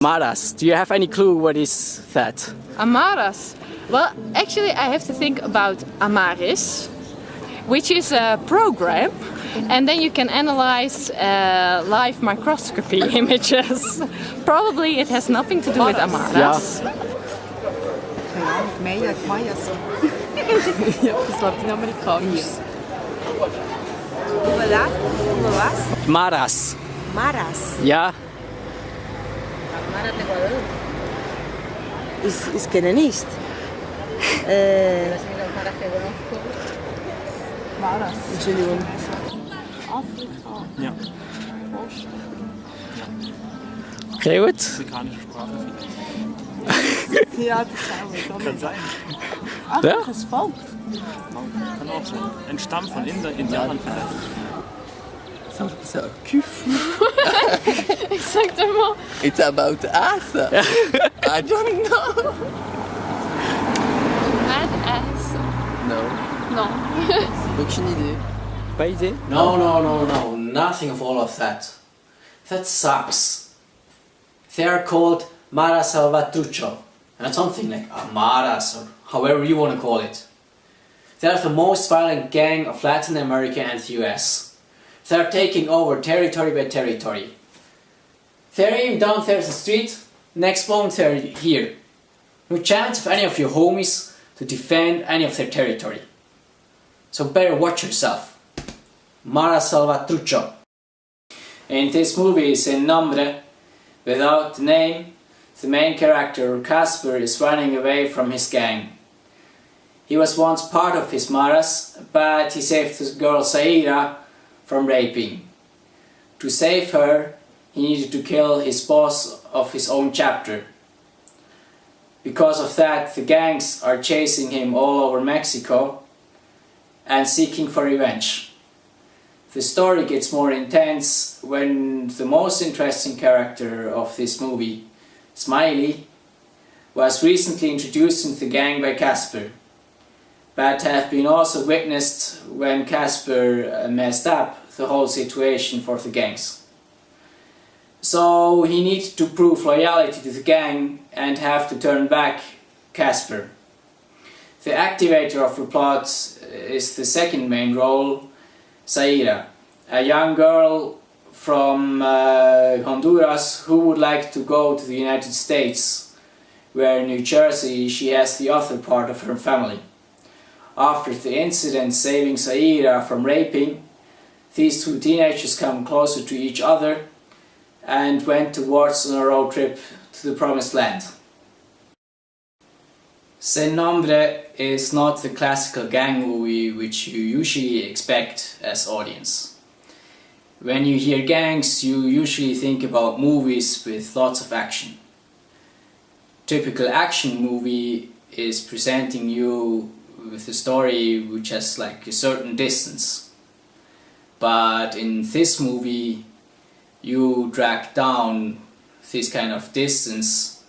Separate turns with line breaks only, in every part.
Maras. Do you have any clue what is that?
Amaras. Well, actually I have to think about Amaris, which is a program, and then you can analyze live microscopy images. Probably it has nothing to do with Amaras.
Ja.
Mayas.
Ja, das glaube ich amerikanisch.
Über was?
Maras.
Maras.
Ja.
Ich kenne nicht.
Maras.
Entschuldigung.
Afrika.
Ja.
Okay, gut.
Afrikanische Sprache vielleicht.
Ja, das
Kann sein.
Afrika ist Volk.
Kann auch sein. Ein Stamm von Indianern vielleicht.
So, Küfu.
Ich sag dir mal.
It's about us. I don't know.
Badass.
No.
No.
Aucune idée.
Pas idée?
No, nothing of all of that. That sucks. They are called Mara Salvatrucho, and something like Amaras, or however you want to call it. They are the most violent gang of Latin America and the US. They are taking over territory by territory. They're even down there in the street, next moment they're here. No chance of any of your homies to defend any of their territory. So better watch yourself. Mara Salvatrucho. In this movie, in Nombre, without the name, the main character, Casper, is running away from his gang. He was once part of his Maras, but he saved the girl Zaira from raping. To save her, he needed to kill his boss of his own chapter. Because of that, the gangs are chasing him all over Mexico and seeking for revenge. The story gets more intense when the most interesting character of this movie, Smiley, was recently introduced into the gang by Casper, but have been also witnessed when Casper messed up the whole situation for the gangs. So he needed to prove loyalty to the gang and have to turn back Casper. The activator of the plot is the second main role, Zaira, a young girl from Honduras who would like to go to the United States, where in New Jersey she has the other part of her family. After the incident saving Zaira from raping, these two teenagers come closer to each other and went towards on a road trip to the promised land. Sin Nombre is not the classical gang movie which you usually expect as audience. When you hear gangs, you usually think about movies with lots of action. Typical action movie is presenting you with a story which has like a certain distance. But in this movie, you drag down this kind of distance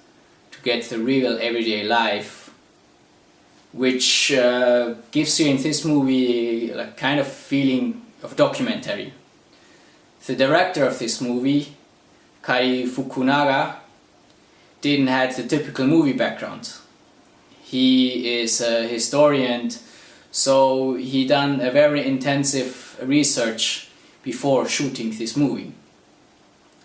to get the real everyday life, which gives you in this movie a kind of feeling of documentary. The director of this movie, Kai Fukunaga, didn't have the typical movie background. He is a historian, so he done a very intensive research before shooting this movie.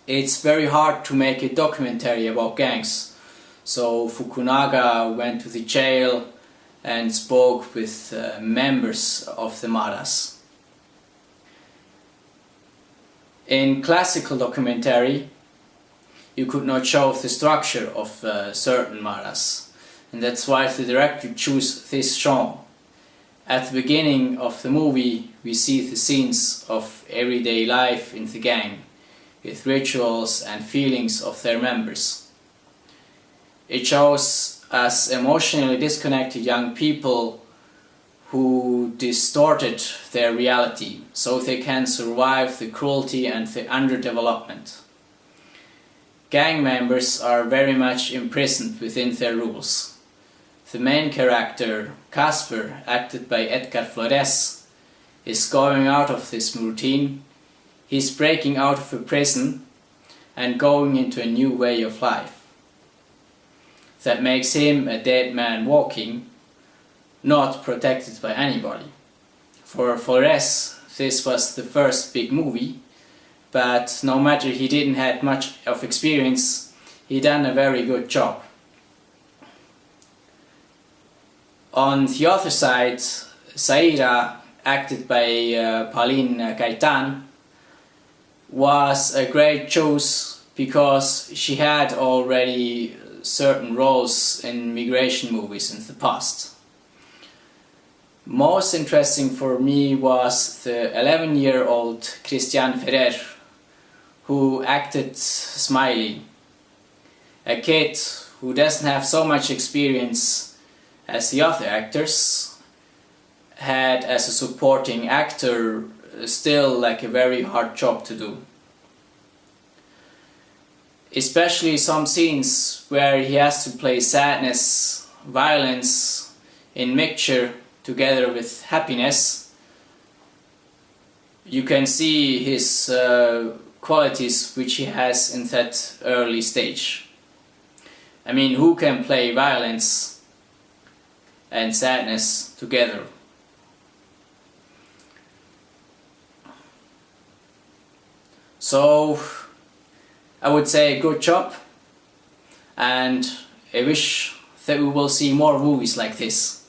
It's very hard to make a documentary about gangs, so Fukunaga went to the jail and spoke with members of the Maras. In classical documentary, you could not show the structure of certain Maras, and that's why the director chose this genre. At the beginning of the movie, we see the scenes of everyday life in the gang, with rituals and feelings of their members. It shows us emotionally disconnected young people who distorted their reality so they can survive the cruelty and the underdevelopment. Gang members are very much imprisoned within their rules. The main character, Casper, acted by Edgar Flores, is going out of this routine. He's breaking out of a prison and going into a new way of life. that makes him a dead man walking, not protected by anybody. For Flores, this was the first big movie, but no matter he didn't have much of experience, he done a very good job. On the other side, Zaira, acted by Pauline Gaitán, was a great choice because she had already certain roles in migration movies in the past. Most interesting for me was the 11-year-old Christian Ferrer, who acted Smiley, a kid who doesn't have so much experience as the other actors, had as a supporting actor still like a very hard job to do. Especially some scenes where he has to play sadness, violence in mixture together with happiness. You can see his qualities which he has in that early stage. I mean, who can play violence and sadness together? So I would say good job, and I wish that we will see more movies like this.